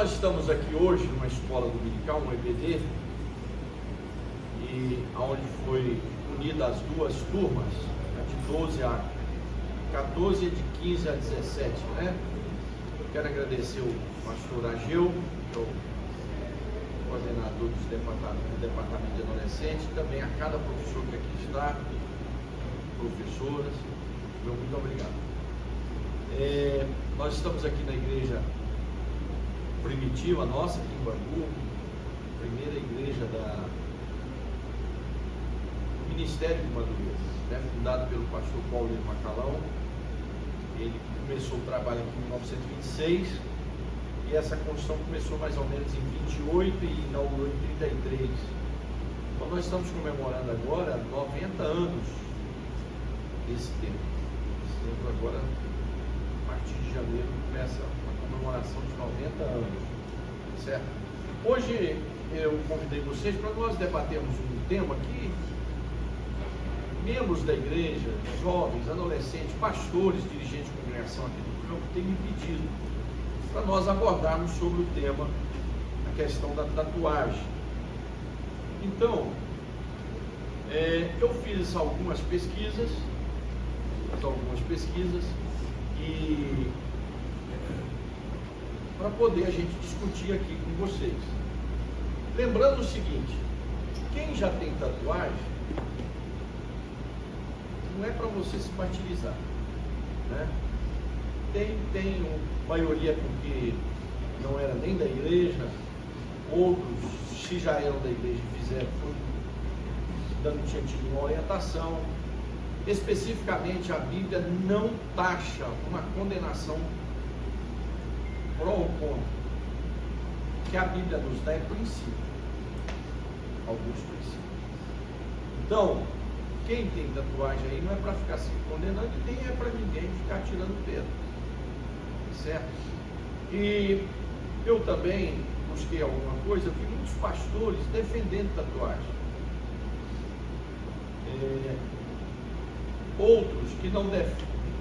Nós estamos aqui hoje numa escola dominical, um EBD, e onde foi unida as duas turmas, a de 12 a 14 e de 15 a 17, né? Quero agradecer o pastor Ageu, que é o coordenador do departamento de adolescentes, e também a cada professor que aqui está, professoras, meu muito obrigado. Nós estamos aqui na igreja primitiva nossa, aqui em Bangu, primeira igreja do Ministério de Madureira, né, fundado pelo pastor Paulo Macalão. Ele começou o trabalho aqui em 1926 e essa construção começou mais ou menos em 28 e inaugurou em 33. Então nós estamos comemorando agora 90 anos desse tempo. Esse tempo agora, a partir de janeiro, começa a comemoração de 90 anos, certo? Hoje eu convidei vocês para nós debatermos um tema que membros da igreja, jovens, adolescentes, pastores, dirigentes de congregação aqui do campo têm me pedido para nós abordarmos sobre o tema, a questão da tatuagem. Então, eu fiz algumas pesquisas e para poder a gente discutir aqui com vocês. Lembrando o seguinte, quem já tem tatuagem, não é para você se martirizar, né? Tem maioria porque não era nem da igreja, outros, se já eram da igreja, fizeram, não tinha tido uma orientação. Especificamente, a Bíblia não taxa uma condenação pró ou contra. O que a Bíblia nos dá é princípio, alguns princípios. Então, quem tem tatuagem aí não é para ficar se condenando e nem é para ninguém ficar tirando pedra, certo? E eu também busquei alguma coisa, vi muitos pastores defendendo tatuagem. Outros que não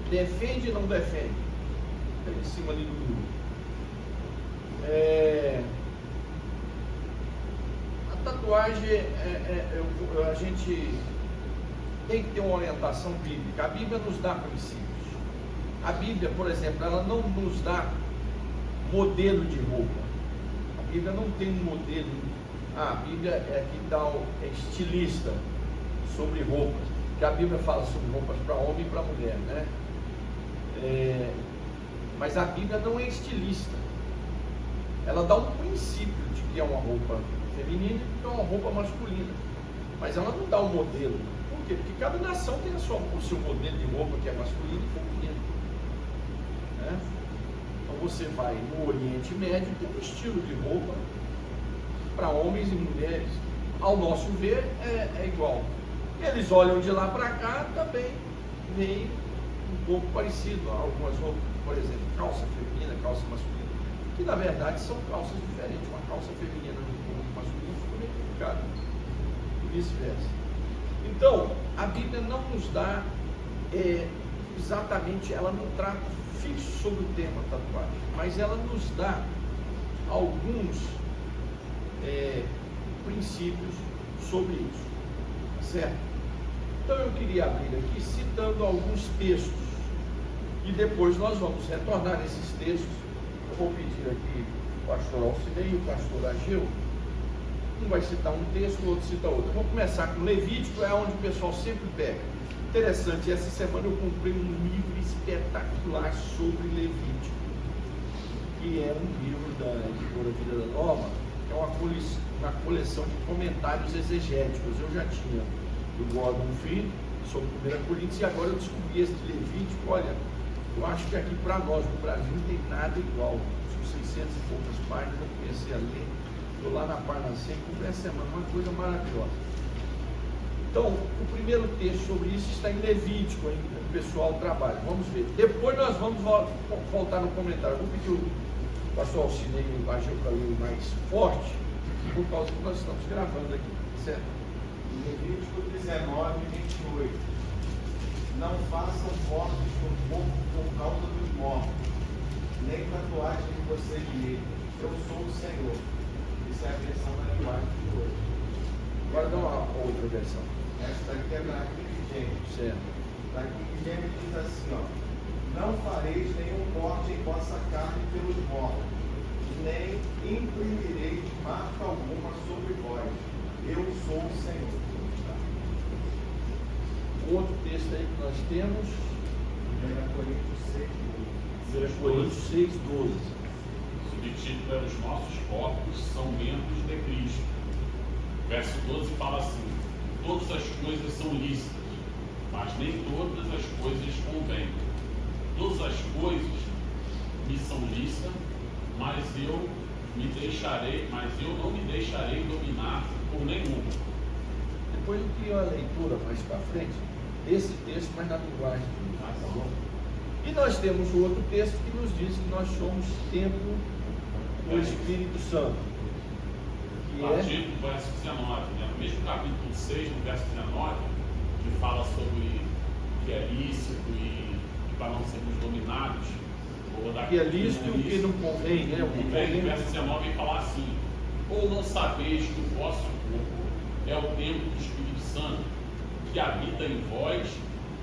defendem e não defendem. Está em cima ali do muro. A tatuagem, a gente tem que ter uma orientação bíblica. A Bíblia nos dá princípios. A Bíblia, por exemplo, ela não nos dá modelo de roupa. A Bíblia não tem um modelo. A Bíblia é que dá é estilista sobre roupas. Que a Bíblia fala sobre roupas para homem e para mulher, né? Mas a Bíblia não é estilista. Ela dá um princípio de que é uma roupa feminina e que é uma roupa masculina. Mas ela não dá um modelo. Por quê? Porque cada nação tem o seu modelo de roupa que é masculino e feminino, né? Então você vai no Oriente Médio, tem um estilo de roupa para homens e mulheres. Ao nosso ver, é igual. Eles olham de lá para cá, também vem um pouco parecido. Algumas roupas, por exemplo, calça feminina, calça masculina, que na verdade são calças diferentes. Uma calça feminina no corpo masculino fica meio complicado, e vice-versa. Então, a Bíblia não nos dá exatamente, ela não trata fixo sobre o tema tatuagem, mas ela nos dá alguns princípios sobre isso, certo? Então eu queria abrir aqui citando alguns textos e depois nós vamos retornar nesses textos. Eu vou pedir aqui o pastor Alcinei e o pastor Ageu. Um vai citar um texto, o outro cita outro. Eu vou começar com Levítico, é onde o pessoal sempre pega. Interessante, essa semana eu comprei um livro espetacular sobre Levítico, que é um livro da editora Vida Nova, que é uma coleção de comentários exegéticos. Eu já tinha do Gordon Filho sobre 1 Coríntios e agora eu descobri esse de Levítico. Olha, eu acho que aqui para nós no Brasil não tem nada igual. São 600 e poucas páginas, eu comecei a ler, estou lá na Parnassem, comprei essa semana, uma coisa maravilhosa. Então, o primeiro texto sobre isso está em Levítico, hein? O pessoal trabalha, vamos ver. Depois nós vamos voltar no comentário. Eu vou pedir o pastor Alcinei e o Ageu para ler mais forte, por causa que nós estamos gravando aqui, certo? Levítico 19, 28. Não façam votos no corpo por causa dos mortos, nem tatuagem que você diga, eu sou o Senhor. Isso é a versão da linguagem de hoje. Agora dá uma outra versão. Esta aqui é da King James. Certo. Da King James diz assim, ó: não fareis nenhum corte em vossa carne pelos mortos, nem imprimireis marca alguma sobre vós. Eu sou o Senhor. Outro texto aí que nós temos, 1 Coríntios 6, 1 Coríntios 6, 12. O subtítulo é: os nossos corpos são membros de Cristo. Verso 12 fala assim: todas as coisas são lícitas, mas nem todas as coisas convêm. Todas as coisas me são lícitas, mas eu não me deixarei dominar por nenhuma. Depois eu queria a leitura mais para frente desse texto, mas na linguagem do Tá bom. E nós temos o outro texto que nos diz que nós somos templo do Espírito Santo, que A partir do verso 19, né? No mesmo capítulo 6, no verso 19, que fala sobre que é lícito e para não sermos dominados. que é lícito e o que não convém, né? O que No convém. verso 19 fala assim: ou não sabeis que o vosso corpo é o templo do Espírito Santo, que habita em vós,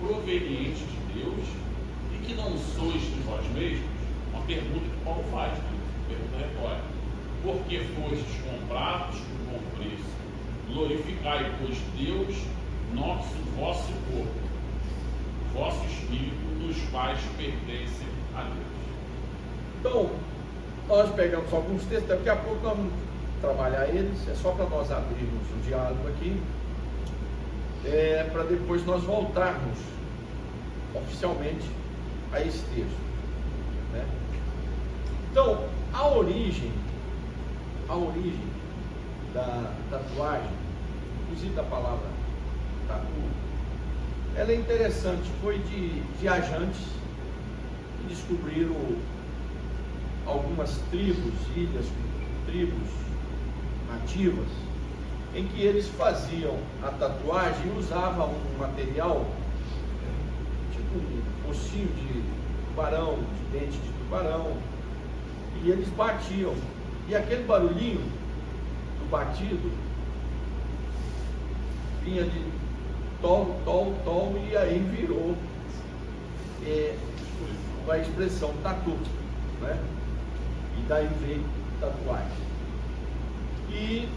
proveniente de Deus, e que não sois de vós mesmos? Uma pergunta que Paulo faz, né? Pergunta retórica. Porque fostes comprados por bom preço, glorificai, pois, Deus, vosso corpo, vosso espírito, dos quais pertencem a Deus. Então, nós pegamos alguns textos, daqui a pouco nós vamos trabalhar eles, é só para nós abrirmos o diálogo aqui, para depois nós voltarmos oficialmente a esse texto, né? Então, a origem da tatuagem, inclusive da palavra tatu, ela é interessante, foi de viajantes que descobriram algumas tribos, tribos nativas, em que eles faziam a tatuagem e usavam um material, tipo um ossinho de tubarão, de dente de tubarão, e eles batiam, e aquele barulhinho do batido vinha de tol, tol, tol, e aí virou a expressão tatu, né? E daí veio tatuagem. E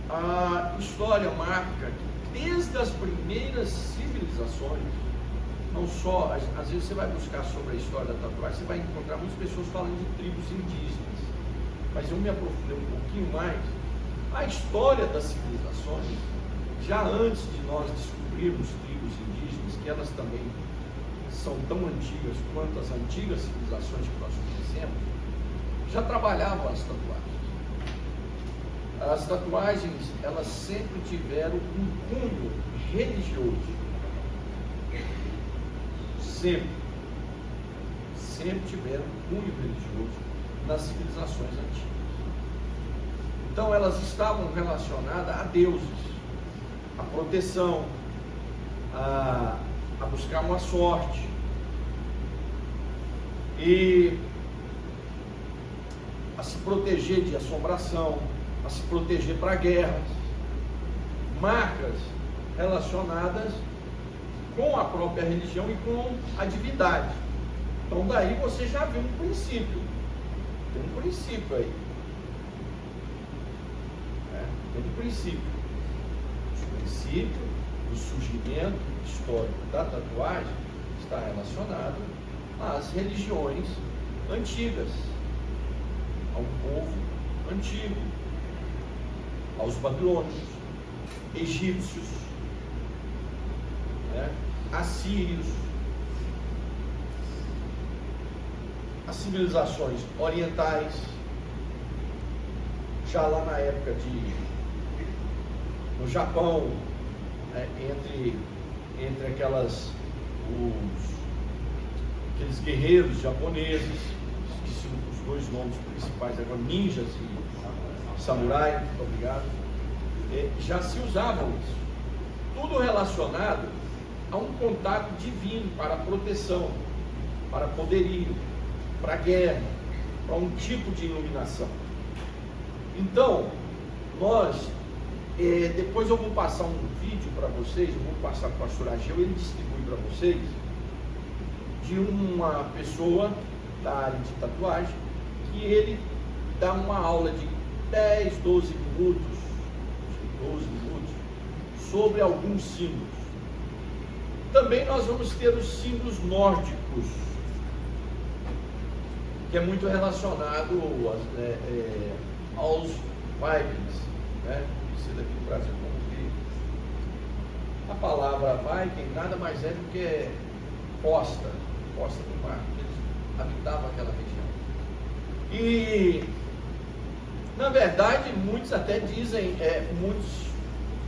a história marca que desde as primeiras civilizações, não só, às vezes você vai buscar sobre a história da tatuagem, você vai encontrar muitas pessoas falando de tribos indígenas, mas eu me aprofundei um pouquinho mais. A história das civilizações, já antes de nós descobrirmos tribos indígenas, que elas também são tão antigas quanto as antigas civilizações que nós conhecemos, já trabalhavam as tatuagens. As tatuagens, elas sempre tiveram um cunho religioso. Sempre tiveram um cunho religioso nas civilizações antigas. Então elas estavam relacionadas a deuses, a proteção, a buscar uma sorte, e a se proteger de assombração, a se proteger para guerras, marcas relacionadas com a própria religião e com a divindade. Então daí você já vê um princípio, tem um princípio aí, tem um princípio. O princípio do surgimento histórico da tatuagem está relacionado às religiões antigas, ao povo antigo, aos babilônios, egípcios, assírios, as civilizações orientais, já lá na época no Japão, entre aqueles guerreiros japoneses, esqueci os dois nomes principais agora, ninjas e samurai, muito obrigado, já se usavam isso, tudo relacionado a um contato divino, para proteção, para poderio, para a guerra, para um tipo de iluminação. Então, nós, depois eu vou passar um vídeo para vocês, eu vou passar para o pastor Ageu, ele distribui para vocês, de uma pessoa da área de tatuagem, que ele dá uma aula de 10, 12 minutos, sobre alguns símbolos. Também nós vamos ter os símbolos nórdicos, que é muito relacionado aos Vikings, né? Isso daqui no Brasil como que a palavra Viking nada mais é do que costa do mar. Eles habitavam aquela região. E na verdade muitos até dizem, muitos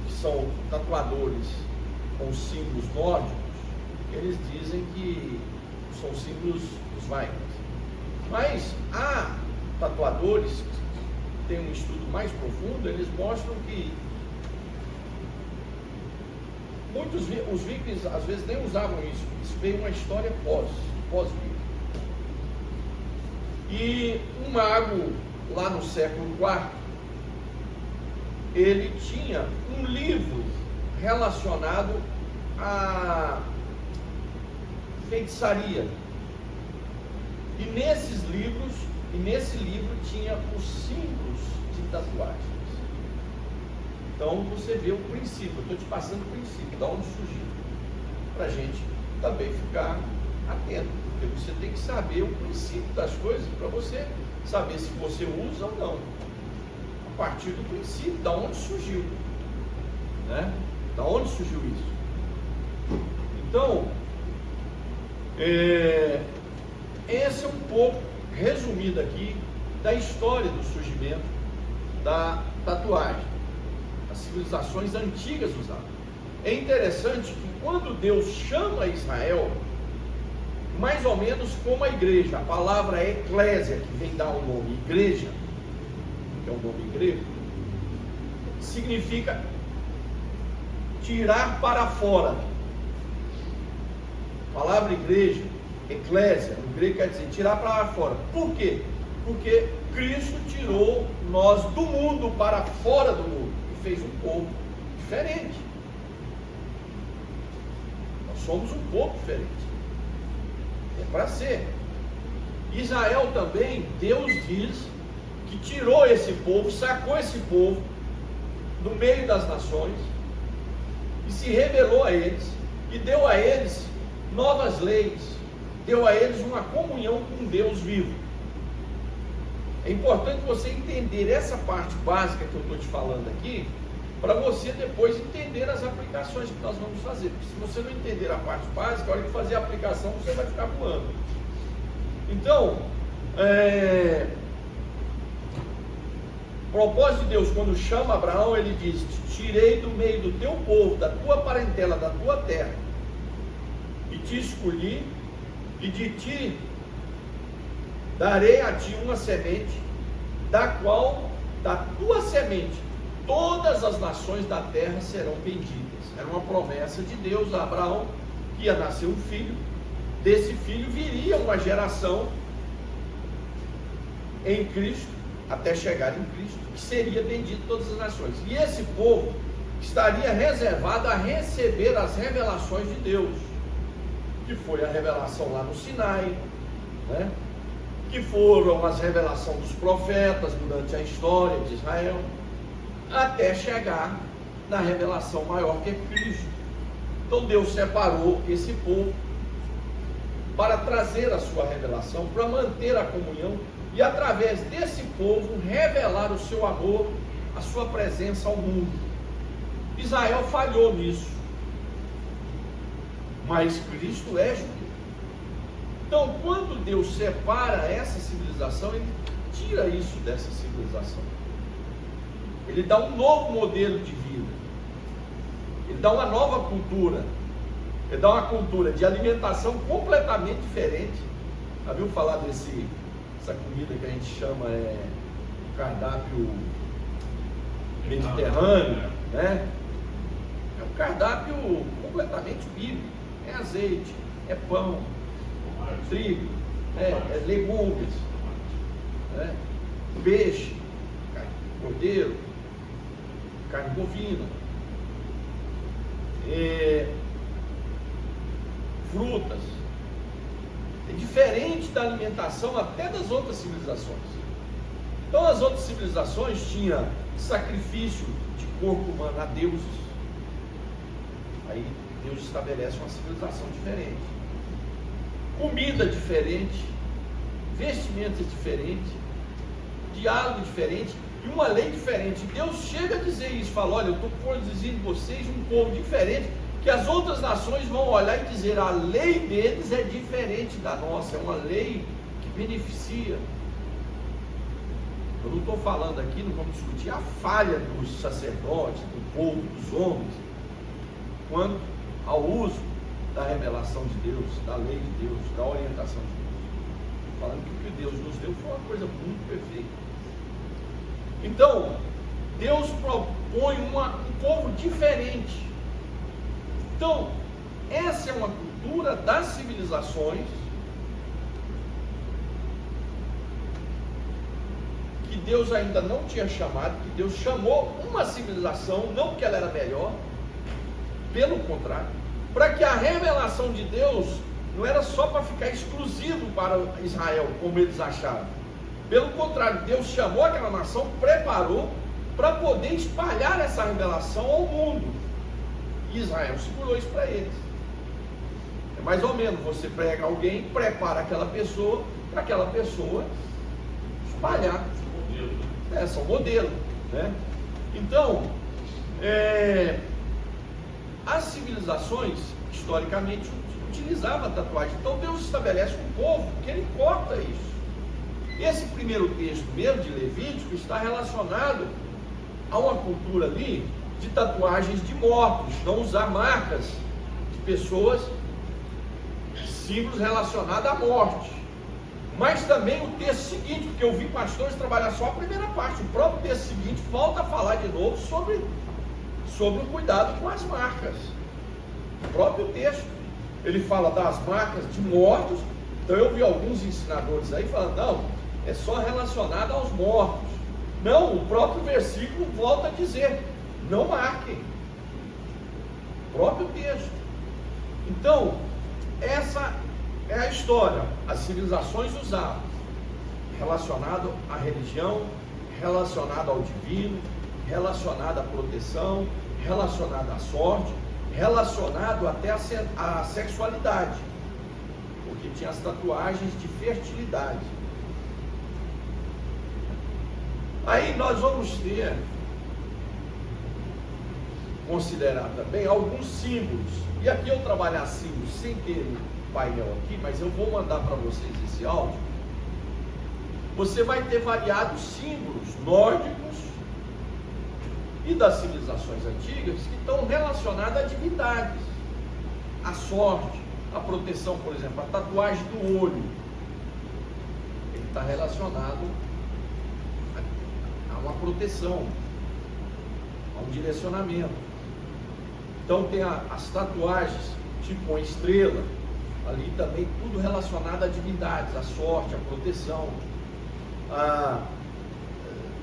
que são tatuadores com símbolos nórdicos, eles dizem que são símbolos dos Vikings. Mas há tatuadores que têm um estudo mais profundo, eles mostram que os vikings às vezes nem usavam isso. Isso veio uma história pós-viking. E um mago lá no século IV, ele tinha um livro relacionado à feitiçaria. E nesse livro tinha os símbolos de tatuagens. Então você vê o princípio, eu estou te passando o princípio, de onde surgiu, para a gente também ficar atento, porque você tem que saber o princípio das coisas para você saber se você usa ou não, a partir do princípio, de onde surgiu, né? Da onde surgiu isso? Então, esse é um pouco resumido aqui da história do surgimento da tatuagem. As civilizações antigas usavam. É interessante que quando Deus chama Israel, mais ou menos como a igreja, a palavra eclésia, que vem dar o nome igreja, que é um nome grego, significa tirar para fora. A palavra igreja, eclésia, no grego quer dizer tirar para fora. Por quê? Porque Cristo tirou nós do mundo para fora do mundo e fez um povo diferente. Nós somos um povo diferente. É para ser. Israel também, Deus diz que tirou esse povo, sacou esse povo do meio das nações e se revelou a eles e deu a eles novas leis, deu a eles uma comunhão com Deus vivo. É importante você entender essa parte básica que eu estou te falando aqui, para você depois entender as aplicações que nós vamos fazer. Porque se você não entender a parte básica, a hora de fazer a aplicação, você vai ficar voando. Então, o propósito de Deus, quando chama Abraão, ele diz: tirei do meio do teu povo, da tua parentela, da tua terra, e te escolhi, e de ti darei a ti uma semente, da qual, da tua semente, todas as nações da terra serão benditas. Era uma promessa de Deus a Abraão, que ia nascer um filho, desse filho viria uma geração em Cristo, até chegar em Cristo, que seria bendito todas as nações. E esse povo estaria reservado a receber as revelações de Deus, que foi a revelação lá no Sinai, né? Que foram as revelações dos profetas durante a história de Israel, até chegar na revelação maior, que é Cristo. Então Deus separou esse povo para trazer a sua revelação, para manter a comunhão e através desse povo revelar o seu amor, a sua presença ao mundo. Israel falhou nisso, mas Cristo é judeu. Então, quando Deus separa essa civilização, Ele tira isso dessa civilização. Ele dá um novo modelo de vida. Ele dá uma nova cultura. Ele dá uma cultura de alimentação completamente diferente. Já viu falar essa comida que a gente chama cardápio mediterrâneo, né? É um cardápio completamente bíblico. É azeite, é pão, trigo, legumes, né? Peixe, carne de cordeiro, carne bovina, frutas. É diferente da alimentação até das outras civilizações. Então as outras civilizações tinham sacrifício de corpo humano a deuses. Aí Deus estabelece uma civilização diferente. Comida diferente, vestimentas diferentes, diálogo diferente e uma lei diferente. Deus chega a dizer isso, fala: olha, eu estou produzindo vocês um povo diferente, que as outras nações vão olhar e dizer: a lei deles é diferente da nossa, é uma lei que beneficia. Eu não estou falando aqui, não vamos discutir a falha dos sacerdotes, do povo, dos homens, quanto ao uso da revelação de Deus, da lei de Deus, da orientação de Deus. Falando que o que Deus nos deu foi uma coisa muito perfeita. Então, Deus propõe um povo diferente. Então, essa é uma cultura das civilizações que Deus ainda não tinha chamado, que Deus chamou uma civilização, não porque ela era melhor, pelo contrário, para que a revelação de Deus não era só para ficar exclusivo para Israel, como eles achavam. Pelo contrário, Deus chamou aquela nação, preparou para poder espalhar essa revelação ao mundo. E Israel segurou isso para eles. É mais ou menos, você prega alguém, prepara aquela pessoa, para aquela pessoa espalhar. São modelos, né? Então, as civilizações, historicamente, utilizavam a tatuagem. Então Deus estabelece um povo que ele corta isso. Esse primeiro texto mesmo de Levítico está relacionado a uma cultura ali de tatuagens de mortos, não usar marcas de pessoas, símbolos relacionados à morte. Mas também o texto seguinte, porque eu vi pastores trabalhar só a primeira parte, o próprio texto seguinte volta a falar de novo sobre o cuidado com as marcas. O próprio texto, ele fala das marcas de mortos. Então eu vi alguns ensinadores aí falando: não, é só relacionado aos mortos. Não, o próprio versículo volta a dizer: não marquem. O próprio texto. Então, essa é a história. As civilizações usavam, relacionado à religião, relacionado ao divino, relacionado à proteção, relacionado à sorte, relacionado até à sexualidade, porque tinha as tatuagens de fertilidade. Aí nós vamos considerar também alguns símbolos, e aqui eu trabalhar símbolos sem ter o painel aqui, mas eu vou mandar para vocês esse áudio. Você vai ter variados símbolos nórdicos e das civilizações antigas que estão relacionados a divindades, a sorte, a proteção. Por exemplo, a tatuagem do olho, ele está relacionado a uma proteção, a um direcionamento. Então tem as tatuagens tipo uma estrela, ali também tudo relacionado a divindades, a sorte, a proteção,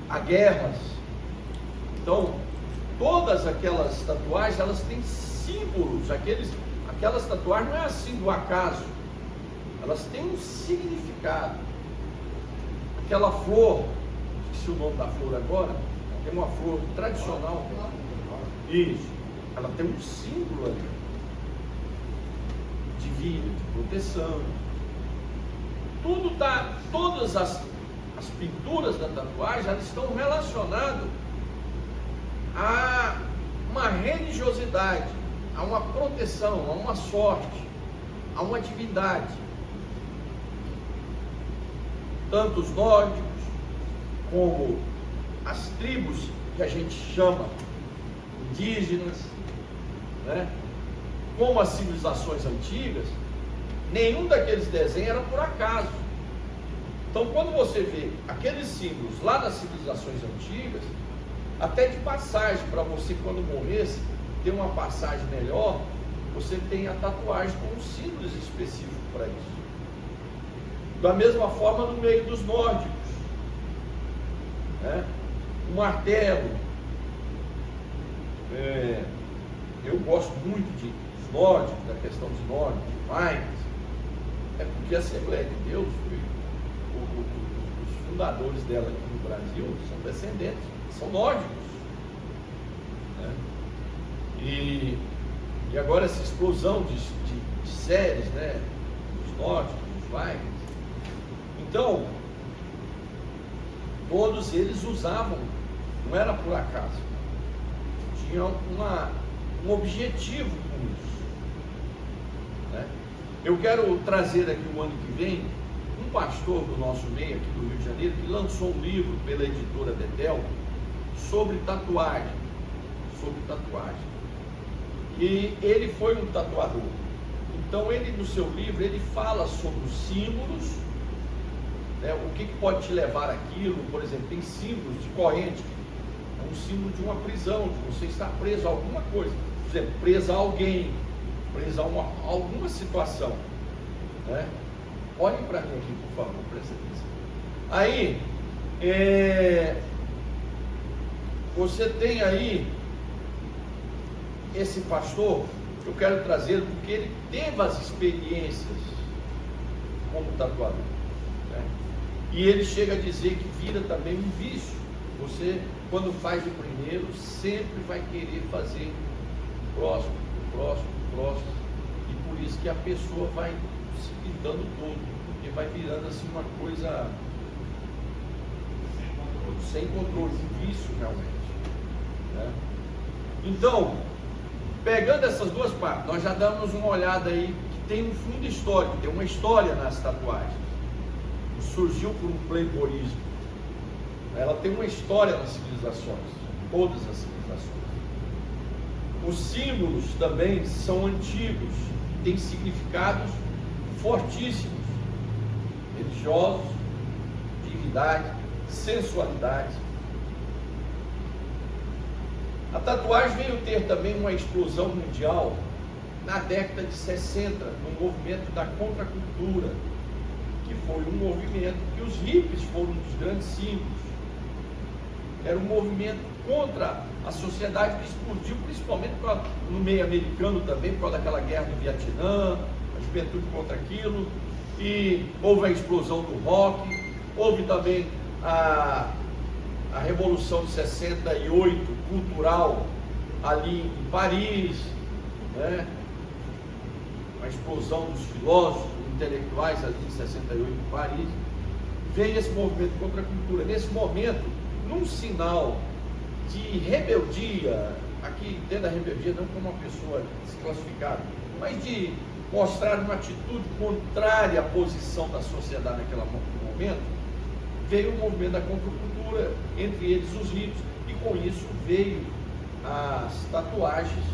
a guerras. Então, todas aquelas tatuagens, elas têm símbolos. Aquelas tatuagens não é assim do acaso, elas têm um significado. Aquela flor, esqueci o nome da flor agora, tem uma flor tradicional, isso, ela tem um símbolo ali, divino, de proteção. Todas as pinturas da tatuagem, elas estão relacionadas a uma religiosidade, a uma proteção, a uma sorte, a uma divindade. Tanto os nórdicos, como as tribos que a gente chama indígenas, né? Como as civilizações antigas, nenhum daqueles desenhos era por acaso. Então, quando você vê aqueles símbolos lá das civilizações antigas, até de passagem, para você, quando morresse, ter uma passagem melhor, você tem a tatuagem com símbolos específicos para isso. Da mesma forma no meio dos nórdicos, né? O martelo. Eu gosto muito dos nórdicos, da questão dos nórdicos, Vikings, porque a Assembleia de Deus, os fundadores dela aqui no Brasil são descendentes, são nórdicos, né? E agora essa explosão de séries, né? Dos nórdicos, dos Vikings. Então, todos eles usavam, não era por acaso, tinham um objetivo com isso, né? Eu quero trazer aqui o ano que vem um pastor do nosso meio aqui do Rio de Janeiro que lançou um livro pela editora Betel sobre tatuagem, e ele foi um tatuador. Então ele, no seu livro, ele fala sobre os símbolos, né, o que pode te levar àquilo. Por exemplo, tem símbolos de corrente, é um símbolo de uma prisão, de você estar preso a alguma coisa, por exemplo, preso a alguém, preso a alguma situação, né? Olhem para mim aqui, por favor, presta atenção. Aí, você tem aí esse pastor, eu quero trazê-lo porque ele teve as experiências como tatuador, né? E ele chega a dizer que vira também um vício. Você, quando faz o primeiro, sempre vai querer fazer o próximo, e por isso que a pessoa vai se pintando todo, porque vai virando assim uma coisa sem controle, um vício realmente, né? Então, pegando essas duas partes, nós já damos uma olhada aí que tem um fundo histórico, tem uma história nas tatuagens. Surgiu por um playboyismo. Ela tem uma história nas civilizações, todas as civilizações. Os símbolos também são antigos, têm significados fortíssimos, religiosos, divindade, sensualidade. A tatuagem veio ter também uma explosão mundial na década de 60, no movimento da contracultura, que foi um movimento que os hippies foram um dos grandes símbolos. Era um movimento contra a sociedade que explodiu, principalmente no meio americano também, por causa daquela guerra do Vietnã, a juventude contra aquilo, e houve a explosão do rock, houve também a Revolução de 68 cultural ali em Paris, né? A explosão dos filósofos intelectuais ali em 68 em Paris. Veio esse movimento contra a cultura. Nesse momento, num sinal de rebeldia, aqui entenda a rebeldia não como uma pessoa desclassificada, mas de mostrar uma atitude contrária à posição da sociedade naquele momento, veio o movimento da contracultura, entre eles os hippies, e com isso veio as tatuagens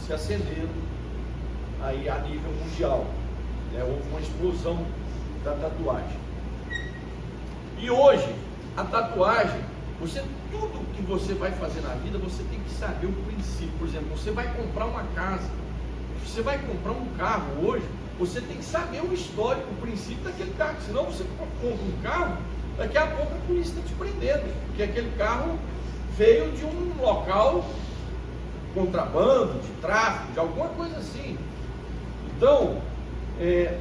se acenderam aí a nível mundial, né? Houve uma explosão da tatuagem. E hoje, a tatuagem, tudo que você vai fazer na vida, você tem que saber o princípio. Por exemplo, você vai comprar uma casa, você vai comprar um carro hoje, você tem que saber o histórico, o princípio daquele carro, senão você compra um carro, daqui a pouco a polícia está te prendendo, porque aquele carro veio de um local contrabando, de tráfico, de alguma coisa assim. Então,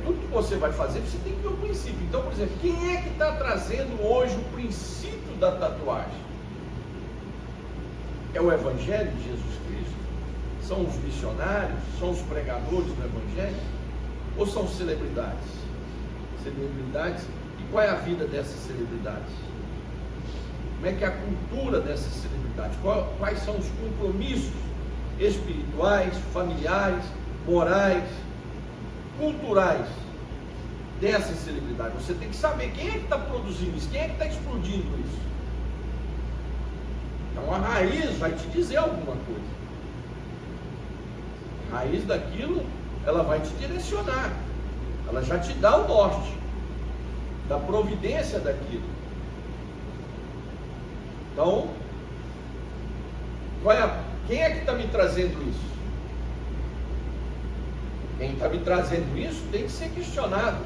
tudo que você vai fazer, você tem que ver o princípio. Então, por exemplo, quem é que está trazendo hoje o princípio da tatuagem? É o Evangelho de Jesus Cristo? São os missionários? São os pregadores do Evangelho? Ou são celebridades? Celebridades? E qual é a vida dessas celebridades? Como é que é a cultura dessas celebridades? Quais são os compromissos espirituais, familiares, morais, culturais dessas celebridades? Você tem que saber quem é que está produzindo isso, quem é que está explodindo isso. Então a raiz vai te dizer alguma coisa. A raiz daquilo, ela vai te direcionar, ela já te dá o norte da providência daquilo. Então, quem é que está me trazendo isso? Quem está me trazendo isso tem que ser questionado.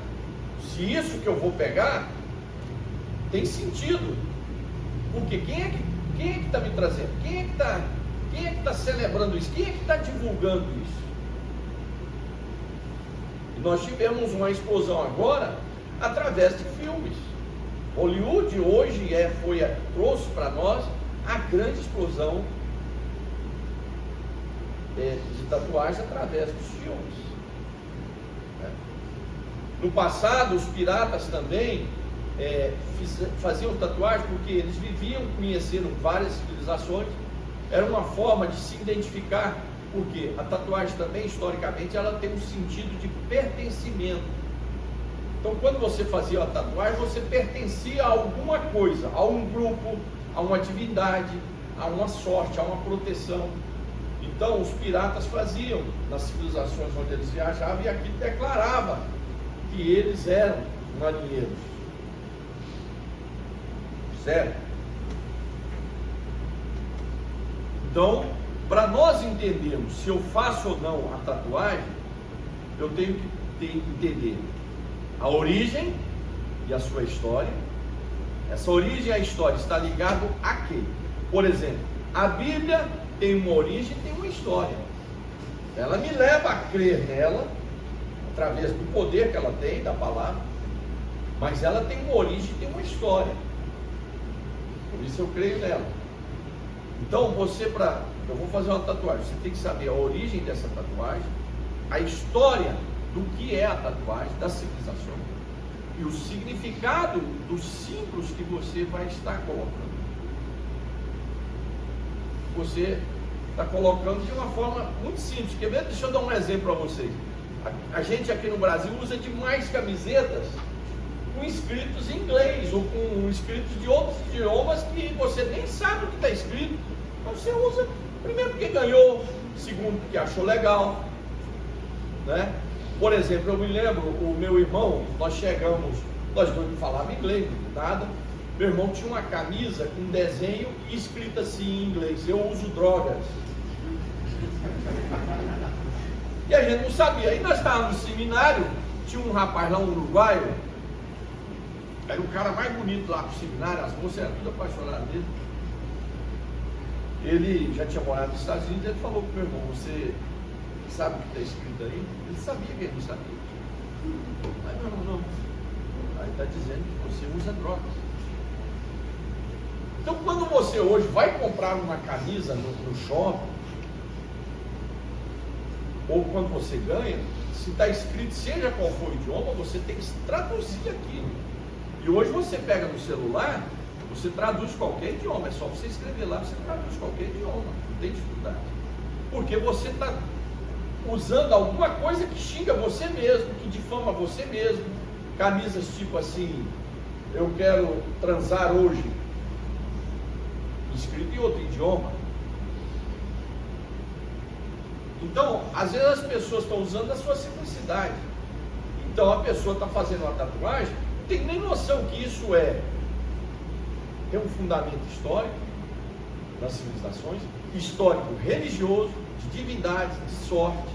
se isso que eu vou pegar tem sentido, porque quem é que está me trazendo? Quem é que está celebrando isso? Quem é que está divulgando isso? E nós tivemos uma explosão agora através de filmes. Hollywood hoje trouxe para nós a grande explosão de tatuagem através dos filmes. No passado, os piratas também faziam tatuagem porque eles conheceram várias civilizações. Era uma forma de se identificar, porque a tatuagem também, historicamente, ela tem um sentido de pertencimento. Então, quando você fazia a tatuagem, você pertencia a alguma coisa, a um grupo, a uma divindade, a uma sorte, a uma proteção. Então, os piratas faziam nas civilizações onde eles viajavam, e aqui declarava que eles eram marinheiros. Certo? Então, para nós entendermos se eu faço ou não a tatuagem, eu tenho que entender a origem e a sua história. Essa origem e a história está ligado a quê? Por exemplo, a Bíblia tem uma origem e tem uma história. Ela me leva a crer nela, através do poder que ela tem, da palavra, mas ela tem uma origem e tem uma história. Por isso eu creio nela. Então, eu vou fazer uma tatuagem, você tem que saber a origem dessa tatuagem, a história do que é a tatuagem, das civilizações, e o significado dos símbolos que você vai estar colocando. Você está colocando de uma forma muito simples. Quer ver? Deixa eu dar um exemplo para vocês. A gente aqui no Brasil usa demais camisetas com escritos em inglês ou com escritos de outros idiomas que você nem sabe o que está escrito. Então você usa, primeiro porque ganhou, segundo porque achou legal, né? Por exemplo, eu me lembro, o meu irmão, nós não falávamos inglês, nada. Meu irmão tinha uma camisa com desenho e escrito assim em inglês: eu uso drogas. E a gente não sabia. Aí nós estávamos no seminário, tinha um rapaz lá, um uruguaio, era o cara mais bonito lá pro seminário, as moças eram tudo apaixonadas dele. Ele já tinha morado nos Estados Unidos, ele falou pro meu irmão: você sabe o que está escrito aí? Ele sabia que ele não sabia. Mas não. Aí está dizendo que você usa drogas. Então, quando você hoje vai comprar uma camisa no shopping, ou quando você ganha, se está escrito, seja qual for o idioma, você tem que traduzir aquilo. E hoje você pega no celular, você traduz qualquer idioma, é só você escrever lá, você traduz qualquer idioma, não tem dificuldade. Porque você está usando alguma coisa que xinga você mesmo, que difama você mesmo. Camisas tipo assim: eu quero transar hoje, escrito em outro idioma. Então, às vezes as pessoas estão usando a sua simplicidade. Então a pessoa está fazendo uma tatuagem, não tem nem noção que isso tem um fundamento histórico das civilizações, histórico religioso, de divindades, de sorte,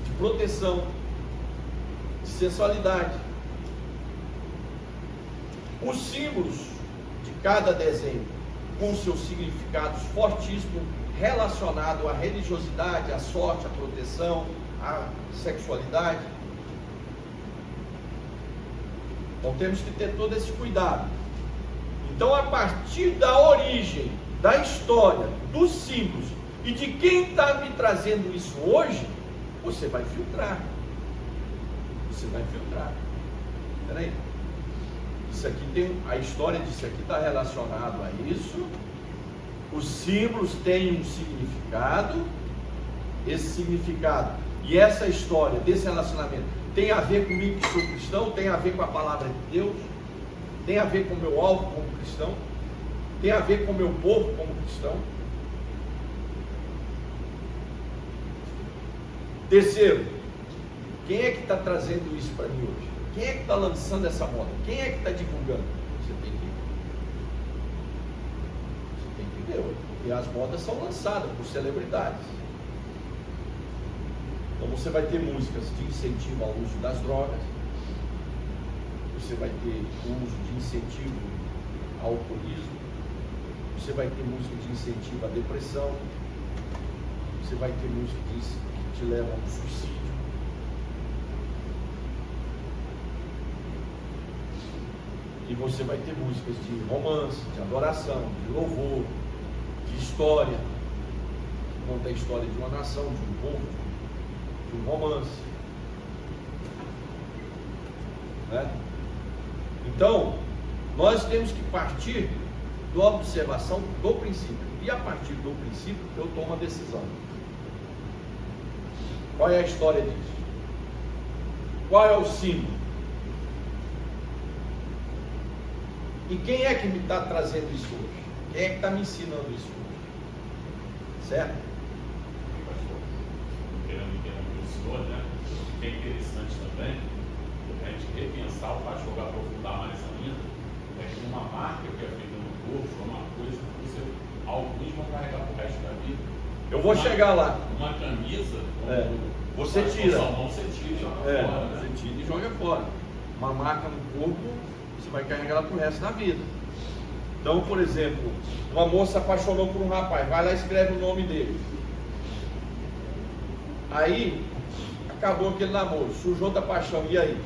de proteção, de sensualidade. Os símbolos de cada desenho com seus significados fortíssimos, relacionado à religiosidade, à sorte, à proteção, à sexualidade. Então temos que ter todo esse cuidado. Então, a partir da origem, da história, dos símbolos e de quem está me trazendo isso hoje, você vai filtrar. Você vai filtrar. Espera aí. Isso aqui tem, a história disso aqui está relacionado a isso. Os símbolos têm um significado. Esse significado e essa história desse relacionamento tem a ver comigo que sou cristão, tem a ver com a palavra de Deus, tem a ver com o meu alvo como cristão, tem a ver com o meu povo como cristão. Terceiro, quem é que está trazendo isso para mim hoje? Quem é que está lançando essa moda? Quem é que está divulgando? Você tem que ver hoje, porque as modas são lançadas por celebridades. Então você vai ter músicas de incentivo ao uso das drogas, você vai ter o uso de incentivo ao alcoolismo, você vai ter música de incentivo à depressão, você vai ter música que te leva ao suicídio. E você vai ter músicas de romance, de adoração, de louvor, de história, que conta a história de uma nação, de um povo, de um romance. Né? Então, nós temos que partir da observação do princípio. E a partir do princípio, eu tomo a decisão. Qual é a história disso? Qual é o símbolo? E quem é que me está trazendo isso hoje? Quem é que está me ensinando isso hoje? Certo? Querendo interromper o senhor, né? O que é interessante também, a gente repensar, o pastor vai aprofundar mais ainda, é que uma marca que é feita no corpo é uma coisa que você, alguns vão carregar pro resto da vida. Eu vou chegar lá. Uma camisa, você tira. Você tira e joga fora. Né? Você tira e joga fora. Uma marca no corpo, você vai carregar ela pro resto da vida. Então, por exemplo, uma moça se apaixonou por um rapaz, vai lá e escreve o nome dele. Aí, acabou aquele namoro, sujou da paixão, e aí?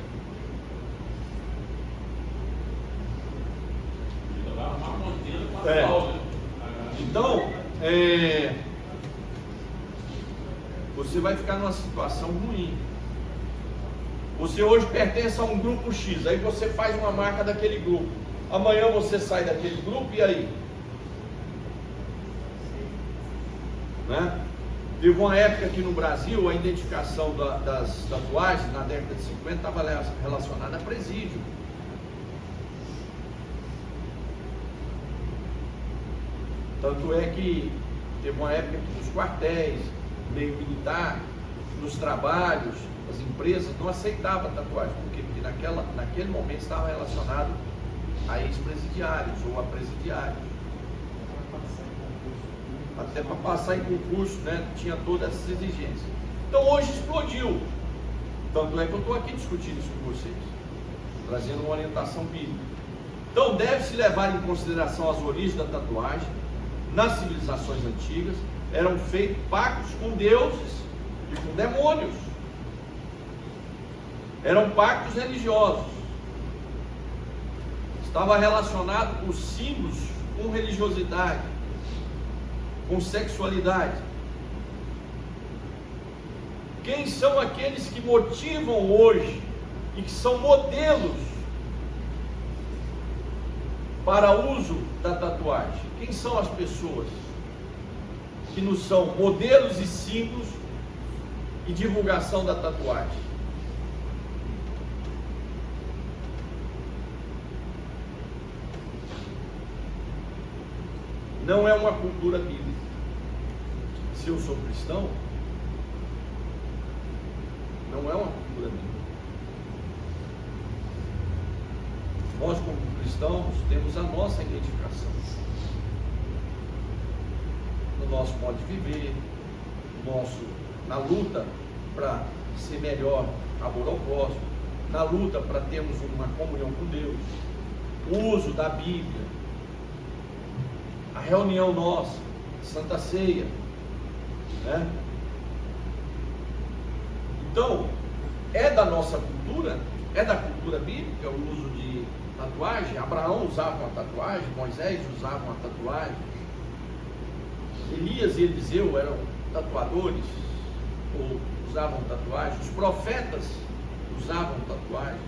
Então, você vai ficar numa situação ruim. Você hoje pertence a um grupo X, aí você faz uma marca daquele grupo. Amanhã você sai daquele grupo, e aí? Né? Teve uma época aqui no Brasil, a identificação das tatuagens, na década de 50, estava relacionada a presídio. Tanto é que teve uma época que nos quartéis, meio militar, nos trabalhos, as empresas não aceitavam tatuagem. Por quê? Porque naquele momento estava relacionado a ex-presidiários ou a presidiários. Até para passar em concurso, né? Tinha todas essas exigências. Então hoje explodiu. Tanto é que eu estou aqui discutindo isso com vocês, trazendo uma orientação bíblica. Então deve-se levar em consideração as origens da tatuagem. Nas civilizações antigas eram feitos pactos com deuses e com demônios. Eram pactos religiosos. Estava relacionado os símbolos com religiosidade, com sexualidade. Quem são aqueles que motivam hoje e que são modelos para uso da tatuagem? Quem são as pessoas que nos são modelos e símbolos e divulgação da tatuagem? Não é uma cultura bíblica. Se eu sou cristão, não é uma cultura bíblica. Nós, como cristãos, temos a nossa identificação no nosso modo de viver, na luta para ser melhor, amor ao próximo, na luta para termos uma comunhão com Deus, o uso da Bíblia, a reunião nossa, Santa Ceia, né? Então, é da nossa cultura, é da cultura bíblica o uso de tatuagem. Abraão usava uma tatuagem, Moisés usava uma tatuagem, Elias e Eliseu eram tatuadores, ou usavam tatuagem, os profetas usavam tatuagem,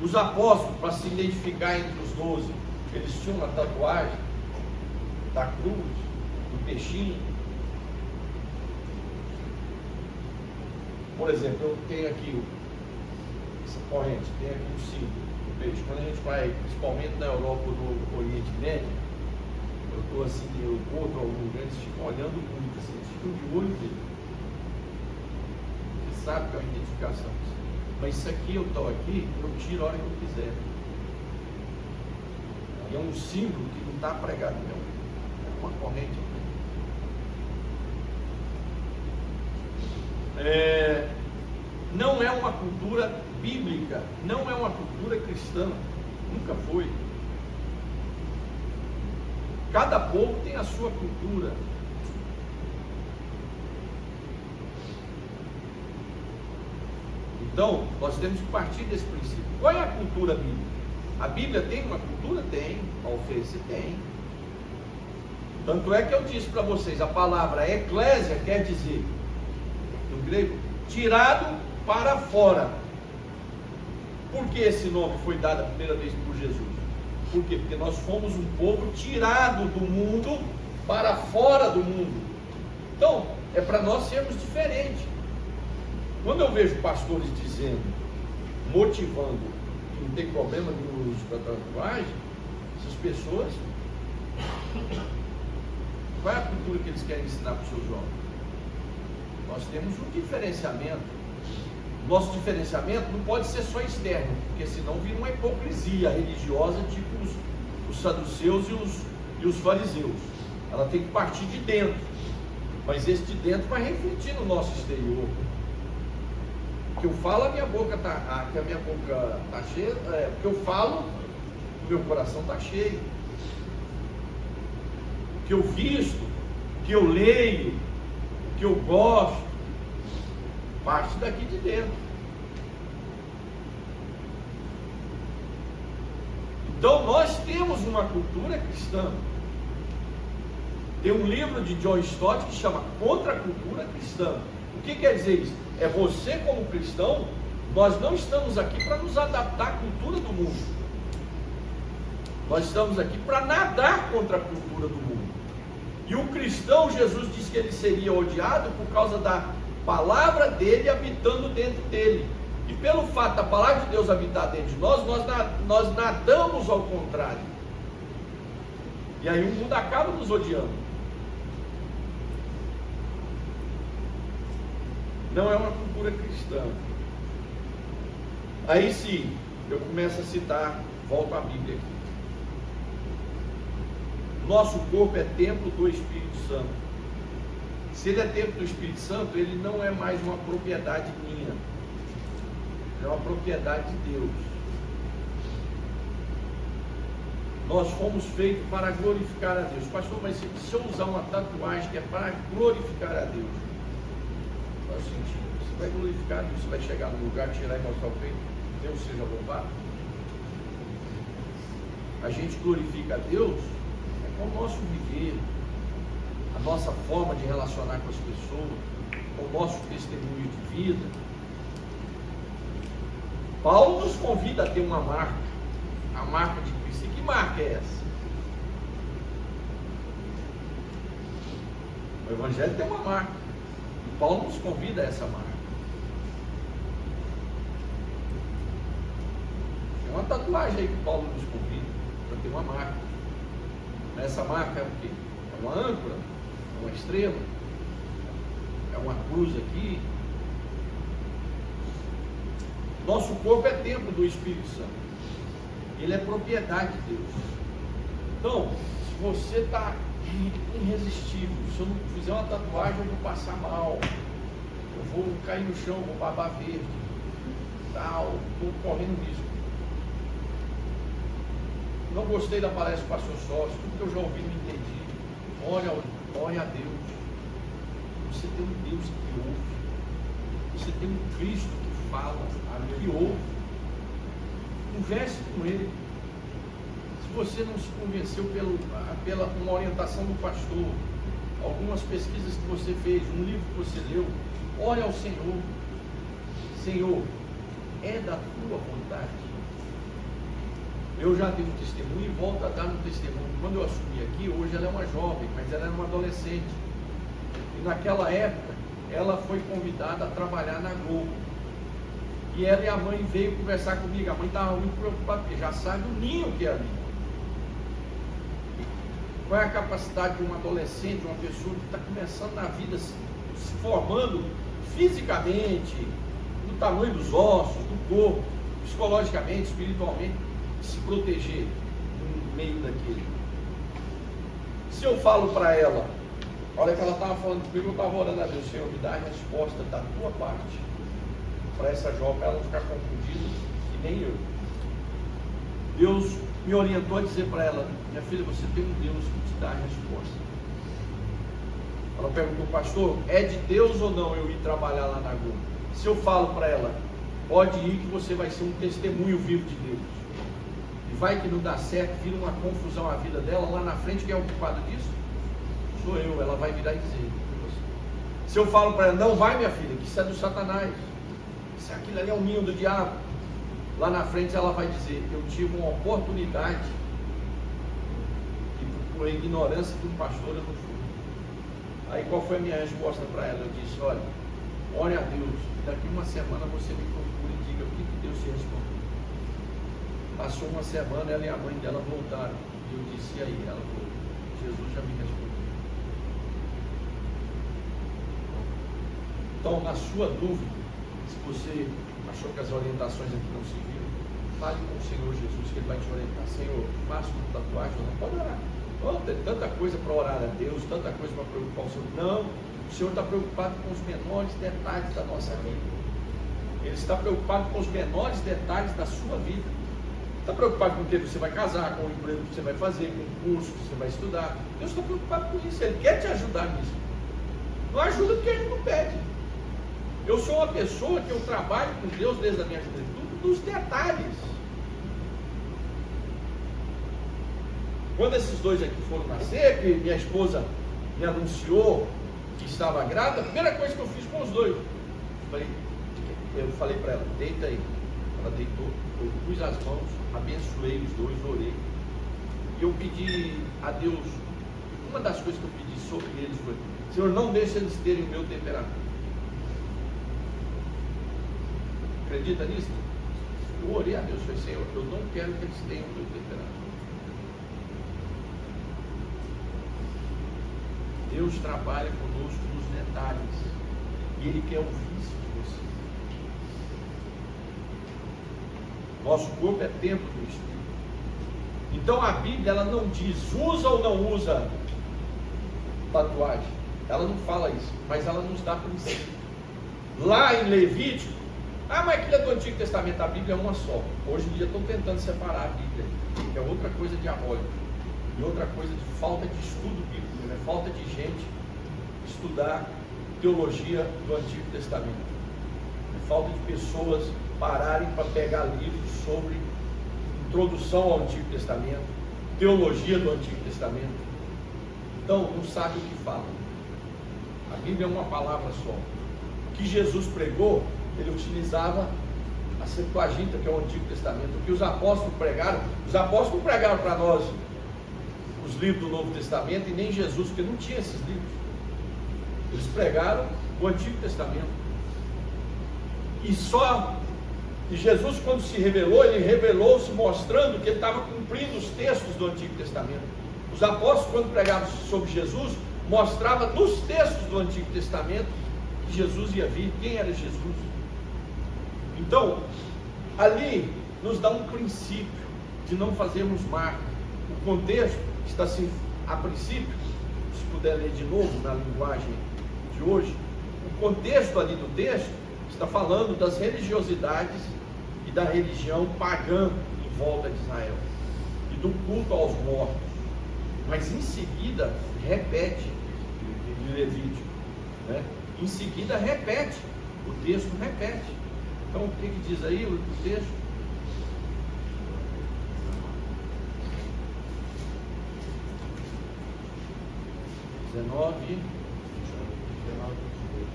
os apóstolos, para se identificar entre os 12, eles tinham uma tatuagem da cruz, do peixinho. Por exemplo, eu tenho aqui essa corrente, tem aqui o símbolo do peixe. Quando a gente vai, principalmente na Europa ou no Oriente Médio, eu estou assim, eu encontro algum lugar, eles ficam olhando muito, assim, eles ficam de olho dele. Você sabe que é uma identificação. Mas isso aqui, eu estou aqui, eu tiro a hora que eu quiser. E é um símbolo que não está pregado, não. É uma corrente. Não é uma cultura bíblica não é uma cultura cristã, nunca foi. Cada povo tem a sua cultura. Então, nós temos que partir desse princípio. Qual é a cultura bíblica? A Bíblia tem uma cultura? Tem. A oferta tem. Tanto é que eu disse para vocês, a palavra eclésia quer dizer, no grego, tirado para fora. Por que esse nome foi dado a primeira vez por Jesus? Por quê? Porque nós fomos um povo tirado do mundo para fora do mundo. Então, é para nós sermos diferentes. Quando eu vejo pastores dizendo, motivando, que não tem problema no uso da tatuagem, essas pessoas, qual é a cultura que eles querem ensinar para os seus jovens? Nós temos um diferenciamento. Nosso diferenciamento não pode ser só externo, porque senão vira uma hipocrisia religiosa, tipo os saduceus e os fariseus. Ela tem que partir de dentro, mas esse de dentro vai refletir no nosso exterior. O que eu falo, a minha boca está cheia, o que eu falo, o meu coração está cheio. O que eu visto, o que eu leio, o que eu gosto, parte daqui de dentro. Então nós temos uma cultura cristã. Tem um livro de John Stott que chama Contra a Cultura Cristã. O que quer dizer isso? É você como cristão, nós não estamos aqui para nos adaptar à cultura do mundo. Nós estamos aqui para nadar contra a cultura do mundo. E o cristão, Jesus disse que ele seria odiado por causa da palavra dele habitando dentro dele. E pelo fato da palavra de Deus habitar dentro de nós, nós nadamos ao contrário. E aí o mundo acaba nos odiando. Não é uma cultura cristã. Aí sim, eu começo a citar, volto à Bíblia aqui. Nosso corpo é templo do Espírito Santo. Se ele é templo do Espírito Santo, ele não é mais uma propriedade minha. É uma propriedade de Deus. Nós fomos feitos para glorificar a Deus. Pastor, mas se eu usar uma tatuagem que é para glorificar a Deus, qual é o sentido? Você vai glorificar a Deus, você vai chegar no lugar, tirar e mostrar o peito, Deus seja louvado. A gente glorifica a Deus com o nosso viver, a nossa forma de relacionar com as pessoas, com o nosso testemunho de vida. Paulo nos convida a ter uma marca, a marca de Cristo. E que marca é essa? O Evangelho tem uma marca, e Paulo nos convida a essa marca. Tem uma tatuagem aí que Paulo nos convida para ter uma marca. Essa marca é o quê? É uma âncora, é uma estrela, é uma cruz aqui. Nosso corpo é templo do Espírito Santo. Ele é propriedade de Deus. Então, se você está irresistível, se eu não fizer uma tatuagem, eu vou passar mal, eu vou cair no chão, vou babar verde, tal, estou correndo risco. Não gostei da palestra do pastor Sócio, tudo que eu já ouvi não entendi. Olha a Deus. Você tem um Deus que ouve. Você tem um Cristo que fala, que ouve. Converse com Ele. Se você não se convenceu pela uma orientação do pastor, algumas pesquisas que você fez, um livro que você leu, ore ao Senhor. Senhor, é da tua vontade. Eu já dei um testemunho e volto a dar um testemunho. Quando eu assumi aqui, hoje ela é uma jovem, mas ela era uma adolescente. E naquela época, ela foi convidada a trabalhar na Globo. E ela e a mãe veio conversar comigo. A mãe estava muito preocupada, porque já sabe o ninho que é ali. Qual é a capacidade de um adolescente, uma pessoa que está começando na vida, se formando fisicamente, do tamanho dos ossos, do corpo, psicologicamente, espiritualmente, se proteger no meio daquele. Se eu falo para ela, olha que ela estava falando comigo, eu estava orando a Deus, Senhor, me dá a resposta da tua parte. para essa jovem, para ela não ficar confundida, e nem eu. Deus me orientou a dizer para ela: minha filha, você tem um Deus que te dá a resposta. Ela perguntou: pastor, é de Deus ou não eu ir trabalhar lá na Globo? Se eu falo para ela: pode ir que você vai ser um testemunho vivo de Deus, e vai que não dá certo, vira uma confusão a vida dela, lá na frente quem é o culpado disso? Sou eu. Ela vai virar e dizer: se eu falo para ela: não vai, minha filha, que isso é do Satanás, isso aquilo ali é o ninho do diabo, lá na frente ela vai dizer: eu tive uma oportunidade e por ignorância de um pastor eu não fui. Aí qual foi a minha resposta para ela? Eu disse: olha, ore a Deus, daqui uma semana você me procura e diga o que Deus te respondeu. Passou uma semana, ela e a mãe dela voltaram, e eu disse: e aí? Ela falou: Jesus já me respondeu. Então, na sua dúvida, se você achou que as orientações aqui não serviram, fale com o Senhor Jesus, que Ele vai te orientar. Senhor, faço uma tatuagem, não pode orar. Oh, tem tanta coisa para orar a Deus, tanta coisa para preocupar o Senhor. Não, o Senhor está preocupado com os menores detalhes da nossa vida. Ele está preocupado com os menores detalhes da sua vida. Está preocupado com o que você vai casar, com o emprego que você vai fazer, com o curso que você vai estudar. Deus está preocupado com isso, Ele quer te ajudar nisso. Não ajuda porque Ele não pede. Eu sou uma pessoa que eu trabalho com Deus desde a minha juventude nos detalhes. Quando esses dois aqui foram nascer, que minha esposa me anunciou que estava grávida, a primeira coisa que eu fiz com os dois, eu falei para ela: deita aí. Ela deitou, eu pus as mãos, abençoei os dois, orei. E eu pedi a Deus, uma das coisas que eu pedi sobre eles foi: Senhor, não deixe eles terem o meu temperamento. Acredita nisso? Eu orei a Deus, falei: Senhor, eu não quero que eles tenham o meu temperamento. Deus trabalha conosco nos detalhes, e Ele quer ouvir isso de você. Nosso corpo é templo do Espírito. Então a Bíblia, ela não diz usa ou não usa tatuagem, ela não fala isso, mas ela nos dá princípio. Lá em Levítico, mas aquilo é do Antigo Testamento, a Bíblia é uma só. Hoje em dia estão tentando separar a Bíblia, que é outra coisa diabólica, e outra coisa de falta de estudo bíblico, né? Falta de gente estudar teologia do Antigo Testamento, é falta de pessoas pararem para pegar livros sobre introdução ao Antigo Testamento, teologia do Antigo Testamento. Então não sabe o que fala. A Bíblia é uma palavra só. O que Jesus pregou, Ele utilizava a Septuaginta, que é o Antigo Testamento. O que os apóstolos pregaram para nós os livros do Novo Testamento, e nem Jesus, porque não tinha esses livros. Eles pregaram o Antigo Testamento. E Jesus, quando se revelou, Ele revelou-se mostrando que Ele estava cumprindo os textos do Antigo Testamento. Os apóstolos, quando pregavam sobre Jesus, mostrava nos textos do Antigo Testamento que Jesus ia vir, quem era Jesus. Então, ali nos dá um princípio de não fazermos marca. O contexto está assim, a princípio, se puder ler de novo na linguagem de hoje, o contexto ali do texto está falando das religiosidades e da religião pagã em volta de Israel e do culto aos mortos. Mas em seguida repete de Levítico, né? Em seguida repete, o texto repete. Então o que diz aí o texto?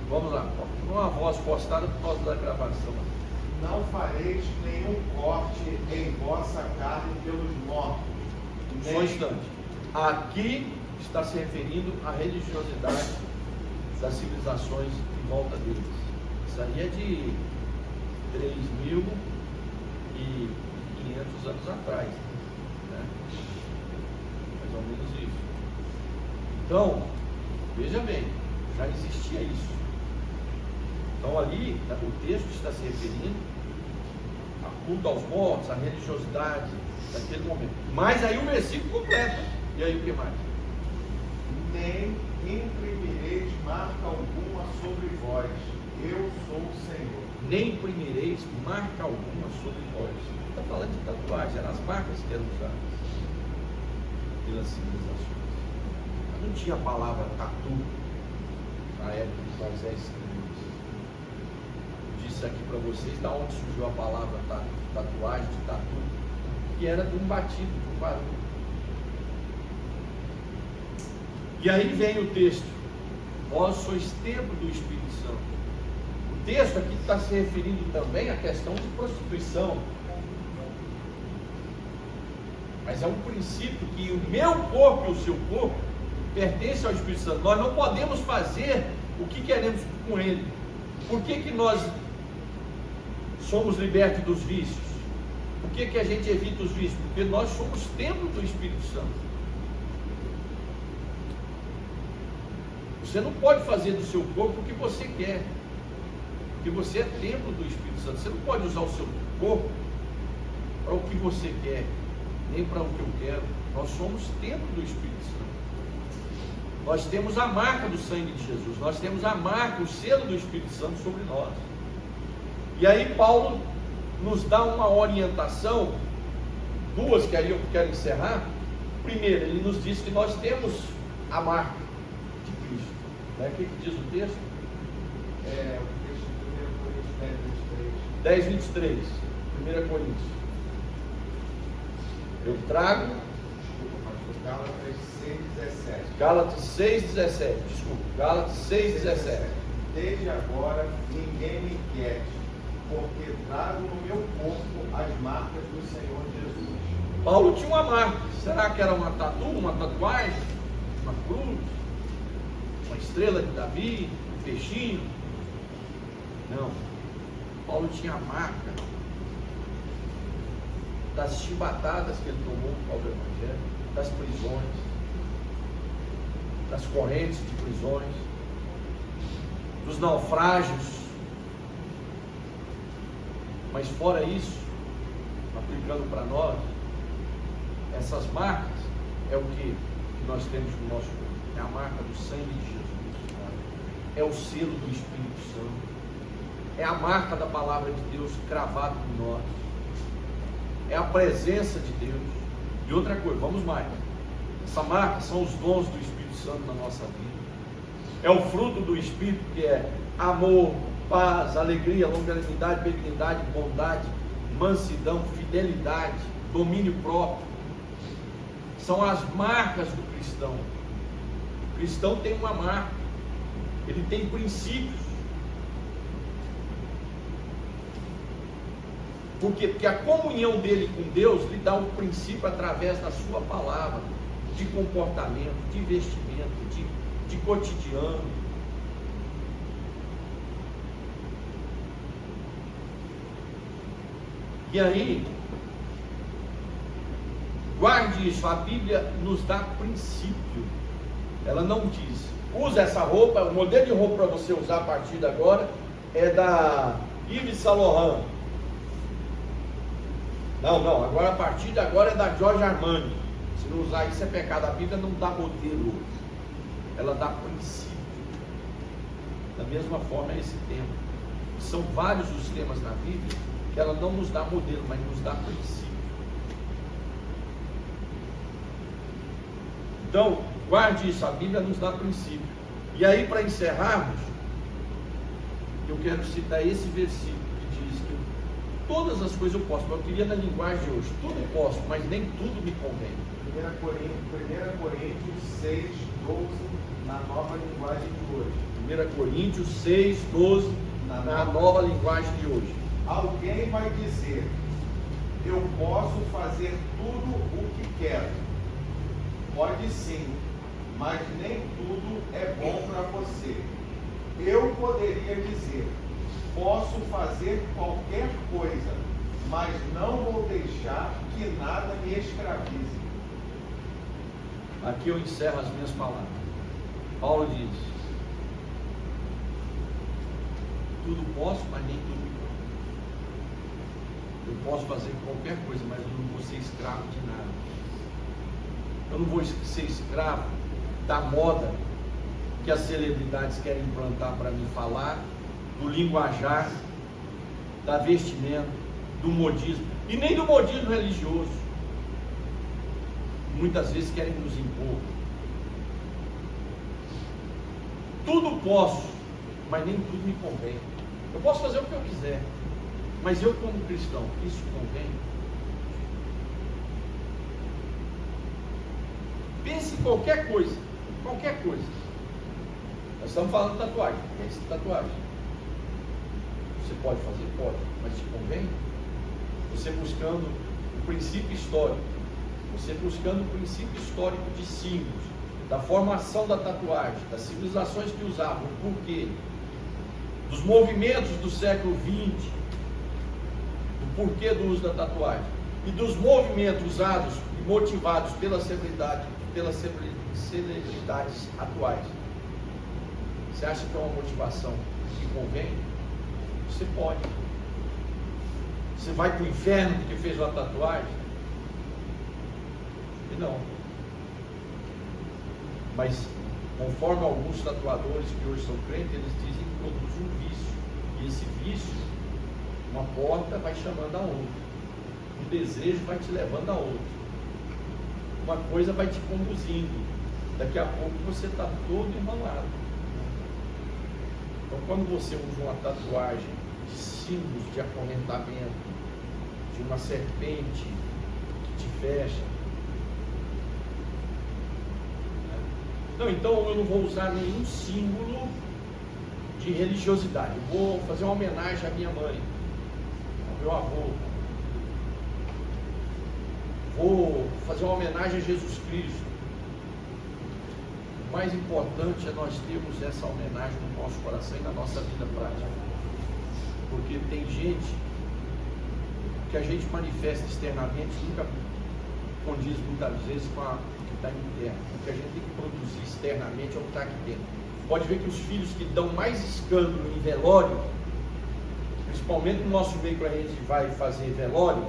Vamos lá, com uma voz postada por causa da gravação. Não fareis nenhum corte em vossa carne pelos mortos. Só um instante. Aqui está se referindo à religiosidade das civilizações em volta deles. Isso aí é de 3.500 anos atrás, né? Mais ou menos isso. Então, veja bem, já existia isso. Então ali, o texto está se referindo a culto aos mortos, a religiosidade daquele momento. Mas aí o versículo completa. E aí o que mais? Nem imprimireis marca alguma sobre vós, Eu sou o Senhor. Nem imprimireis marca alguma sobre vós. Está falando de tatuagem, eram as marcas que eram usadas pelas civilizações. Não tinha a palavra tatu na época que Moisés escreveu isso. Eu disse aqui para vocês da onde surgiu a palavra tatuagem, de tatu, que era de um batido, de um barulho. E aí vem o texto: vós sois templo do Espírito Santo. O texto aqui está se referindo também à questão de prostituição. Mas é um princípio que o meu corpo e o seu corpo pertence ao Espírito Santo. Nós não podemos fazer o que queremos com ele. Por que nós somos libertos dos vícios? Por que a gente evita os vícios? Porque nós somos templo do Espírito Santo. Você não pode fazer do seu corpo o que você quer, porque você é templo do Espírito Santo. Você não pode usar o seu corpo para o que você quer, nem para o que eu quero. Nós somos templo do Espírito Santo. Nós temos a marca do sangue de Jesus, nós temos a marca, o selo do Espírito Santo sobre nós. E aí Paulo nos dá uma orientação, duas que aí eu quero encerrar. Primeiro, ele nos diz que nós temos a marca de Cristo. O que diz o texto? O texto de 1 Coríntios 10, 23. 1 Coríntios. Eu trago Gálatas 6:17. Gálatas 6:17. Desculpa, Gálatas 6:17. Desde agora ninguém me inquiete, porque trago no meu corpo as marcas do Senhor Jesus. Paulo tinha uma marca. Será que era uma tatu, uma tatuagem, uma cruz, uma estrela de Davi, um peixinho? Não. Paulo tinha a marca das chibatadas que ele tomou por causa do Evangelho, das prisões, das correntes de prisões, dos naufrágios. Mas fora isso, aplicando para nós, essas marcas é o que nós temos no nosso corpo. É a marca do sangue de Jesus, é o selo do Espírito Santo, é a marca da palavra de Deus cravada em nós, é a presença de Deus. E outra coisa, vamos mais, essa marca são os dons do Espírito Santo na nossa vida. É o fruto do Espírito, que é amor, paz, alegria, longanimidade, benignidade, bondade, mansidão, fidelidade, domínio próprio. São as marcas do cristão. O cristão tem uma marca, ele tem princípios. Por quê? Porque a comunhão dele com Deus lhe dá um princípio através da sua palavra, de comportamento, de vestimento, de cotidiano. E aí, guarde isso, a Bíblia nos dá princípio. Ela não diz, usa essa roupa, o modelo de roupa para você usar a partir de agora é da Yves Saint Laurent. Não, agora a partir de agora é da Giorgio Armani. Se não usar isso é pecado. A Bíblia não dá modelo, ela dá princípio. Da mesma forma é esse tema. São vários os temas na Bíblia que ela não nos dá modelo, mas nos dá princípio. Então, guarde isso, a Bíblia nos dá princípio. E aí, para encerrarmos, eu quero citar esse versículo que diz que todas as coisas eu posso, mas eu queria na linguagem de hoje, tudo posso, mas nem tudo me convém. 1 Coríntios 6, 12, na nova linguagem de hoje. 1 Coríntios 6, 12, na nova linguagem de hoje. Alguém vai dizer, eu posso fazer tudo o que quero. Pode sim, mas nem tudo é bom para você. Eu poderia dizer, posso fazer qualquer coisa, mas não vou deixar que nada me escravize. Aqui eu encerro as minhas palavras. Paulo diz, tudo posso, mas nem tudo me convém. Eu posso fazer qualquer coisa, mas eu não vou ser escravo de nada. Eu não vou ser escravo da moda que as celebridades querem implantar para me falar, do linguajar, da vestimenta, do modismo, e nem do modismo religioso. Muitas vezes querem nos impor. Tudo posso, mas nem tudo me convém. Eu posso fazer o que eu quiser, mas eu como cristão, isso convém? Pense em qualquer coisa, qualquer coisa. Nós estamos falando de tatuagem, pense em tatuagem. Você pode fazer? Pode, mas te convém? Você buscando o princípio histórico, você buscando o princípio histórico de símbolos, da formação da tatuagem, das civilizações que usavam, o porquê, dos movimentos do século XX, do porquê do uso da tatuagem, e dos movimentos usados e motivados pelas celebridades atuais. Você acha que é uma motivação que convém? Você pode. Você vai para o inferno porque fez uma tatuagem? E não. Mas, conforme alguns tatuadores que hoje são crentes, eles dizem que produz um vício. E esse vício, uma porta vai chamando a outra. Um desejo vai te levando a outra. Uma coisa vai te conduzindo. Daqui a pouco você está todo enrolado. Então, quando você usa uma tatuagem de símbolos de acorrentamento, de uma serpente que te fecha, não, então eu não vou usar nenhum símbolo de religiosidade. Eu vou fazer uma homenagem à minha mãe, ao meu avô. Vou fazer uma homenagem a Jesus Cristo. O mais importante é nós termos essa homenagem no nosso coração e na nossa vida prática. Porque tem gente que a gente manifesta externamente, nunca condiz muitas vezes com o que está interno. O que a gente tem que produzir externamente é o que está aqui dentro. Pode ver que os filhos que dão mais escândalo em velório, principalmente no nosso meio que a gente vai fazer velório,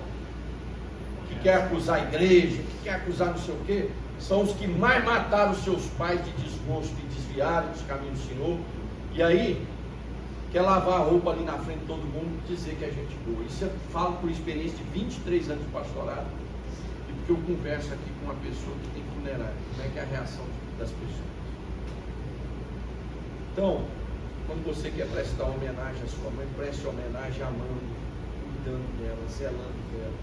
que quer acusar a igreja, que quer acusar não sei o quê, são os que mais mataram os seus pais de desgosto e desviaram dos caminhos do Senhor, e aí quer lavar a roupa ali na frente de todo mundo e dizer que é gente boa. Isso eu falo por experiência de 23 anos de pastorado, e porque eu converso aqui com uma pessoa que tem funerária, como é que é a reação das pessoas. Então, quando você quer prestar homenagem à sua mãe, preste homenagem amando, cuidando dela, zelando dela.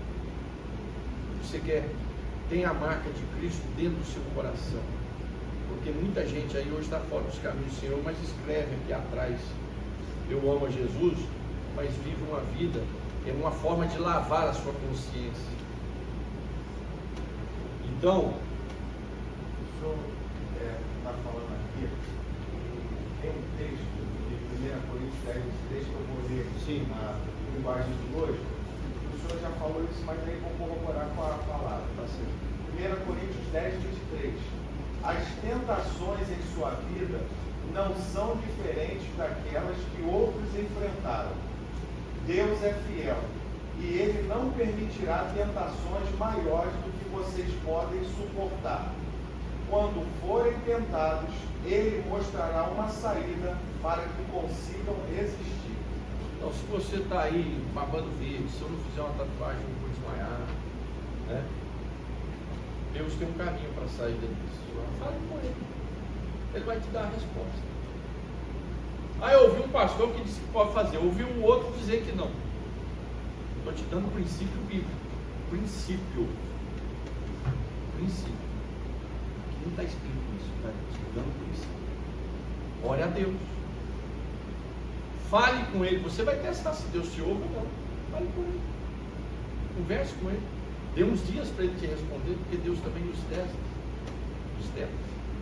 Você quer, tem a marca de Cristo dentro do seu coração, porque muita gente aí hoje está fora dos caminhos do Senhor, mas escreve aqui atrás: eu amo a Jesus, mas vive uma vida, é uma forma de lavar a sua consciência. Então, o senhor está falando aqui, tem um texto de 1 Coríntios 10, 23, que eu vou ler na linguagem de hoje. O senhor já falou isso, mas aí vou corroborar com a palavra. Tá certo? 1 Coríntios 10, 23. As tentações em sua vida não são diferentes daquelas que outros enfrentaram. Deus é fiel e Ele não permitirá tentações maiores do que vocês podem suportar. Quando forem tentados, Ele mostrará uma saída para que consigam resistir. Então, se você está aí babando verde, se eu não fizer uma tatuagem, eu vou desmaiar, né? Deus tem um caminho para a saída disso. Fale com Ele. Ele vai te dar a resposta. Ah, eu ouvi um pastor que disse que pode fazer, eu ouvi um outro dizer que não. Estou te dando um princípio bíblico. Princípio. Aqui não está escrito isso, está te dando um princípio. Ore a Deus. Fale com Ele. Você vai testar se Deus te ouve ou não. Fale com Ele. Converse com Ele. Dê uns dias para Ele te responder, porque Deus também nos testa.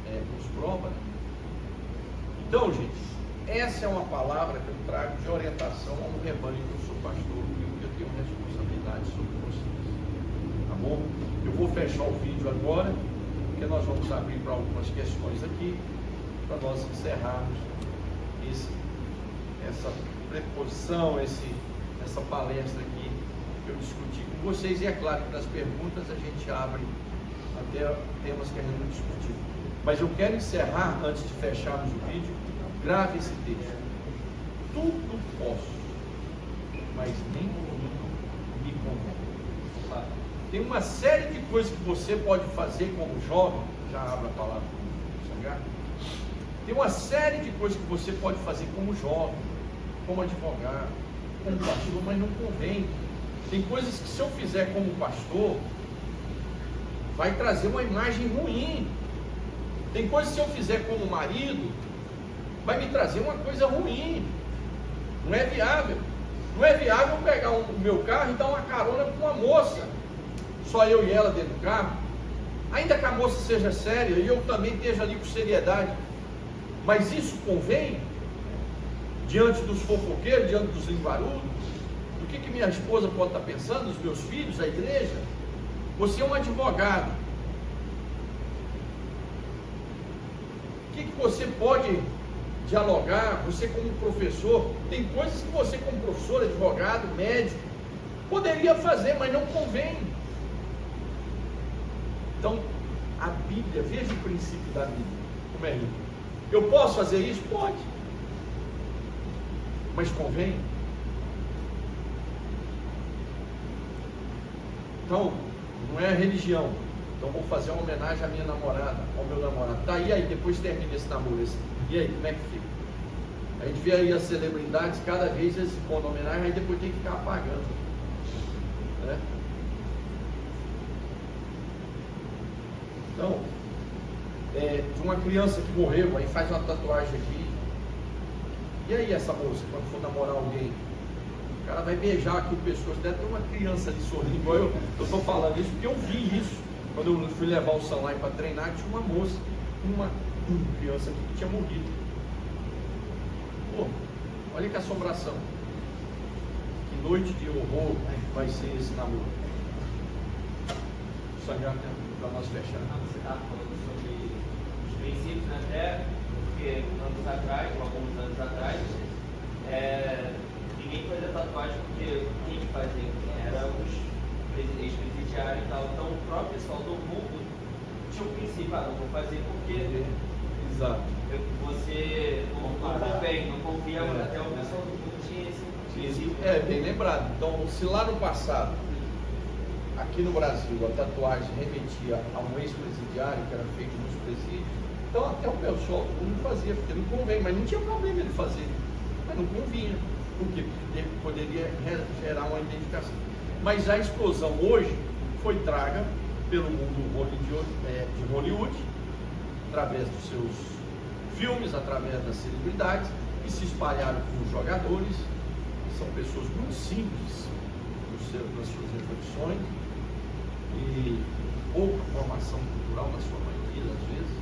Nos prova. Então, gente, essa é uma palavra que eu trago de orientação ao rebanho que eu sou pastor, e eu tenho responsabilidade sobre vocês. Tá bom? Eu vou fechar o vídeo agora, porque nós vamos abrir para algumas questões aqui, para nós encerrarmos essa preposição, essa palestra aqui que eu discuti com vocês. E é claro que nas perguntas a gente abre até temas que a gente não discutiu. Mas eu quero encerrar, antes de fecharmos o vídeo, grave esse texto. tudo posso, mas nem tudo me convém. Sabe? Tem uma série de coisas que você pode fazer como jovem, já abro a palavra para Sangar. Tem uma série de coisas que você pode fazer como jovem, como advogado, como pastor, mas não convém. Tem coisas que se eu fizer como pastor, vai trazer uma imagem ruim. Tem coisas que se eu fizer como marido, vai me trazer uma coisa ruim. Não é viável. Não é viável pegar o meu carro e dar uma carona para uma moça, só eu e ela dentro do carro, ainda que a moça seja séria e eu também esteja ali com seriedade, mas isso convém? Diante dos fofoqueiros, diante dos linguarudos, do que minha esposa pode estar pensando, os meus filhos, a igreja? Você é um advogado, o que você pode dialogar? Você como professor, tem coisas que você como professor, advogado, médico, poderia fazer, mas não convém. Então, a Bíblia, veja o princípio da Bíblia, como é lindo. Eu posso fazer isso? Pode. Mas convém? Então, não é a religião. Então, vou fazer uma homenagem à minha namorada, ao meu namorado. Tá, e aí, depois termina esse namoro. E aí, como é que fica? A gente vê aí as celebridades, cada vez eles pondo homenagem, aí depois tem que ficar apagando. Né? Então, de uma criança que morreu, aí faz uma tatuagem aqui. E aí essa moça, quando for namorar alguém, o cara vai beijar aqui o pescoço, deve ter uma criança ali sorrindo, igual eu estou falando isso, porque eu vi isso. Quando eu fui levar o Sanlai para treinar, tinha uma moça, uma criança aqui que tinha morrido. Pô, olha que assombração. Que noite de horror vai ser esse namoro. Só já para nós fechar. Você estava falando sobre os princípios, né? Até porque anos atrás, ou alguns anos atrás, ninguém fazia tatuagem porque tinha que fazer, era os ex-presidiários e tal. Então o próprio pessoal do mundo tinha um princípio, não vou fazer porque exato. Você não confia, até o pessoal do mundo tinha esse princípio. Bem lembrado. Então, se lá no passado, aqui no Brasil, a tatuagem remetia a um ex-presidiário que era feito nos presídios, então até o pessoal do mundo fazia, porque não convém, mas não tinha problema ele fazer, mas não convinha. Por quê? Porque poderia gerar uma identificação. Mas a explosão hoje foi traga pelo mundo de Hollywood, através dos seus filmes, através das celebridades, que se espalharam com os jogadores, que são pessoas muito simples nas suas reflexões, e pouca formação cultural na sua maioria, às vezes,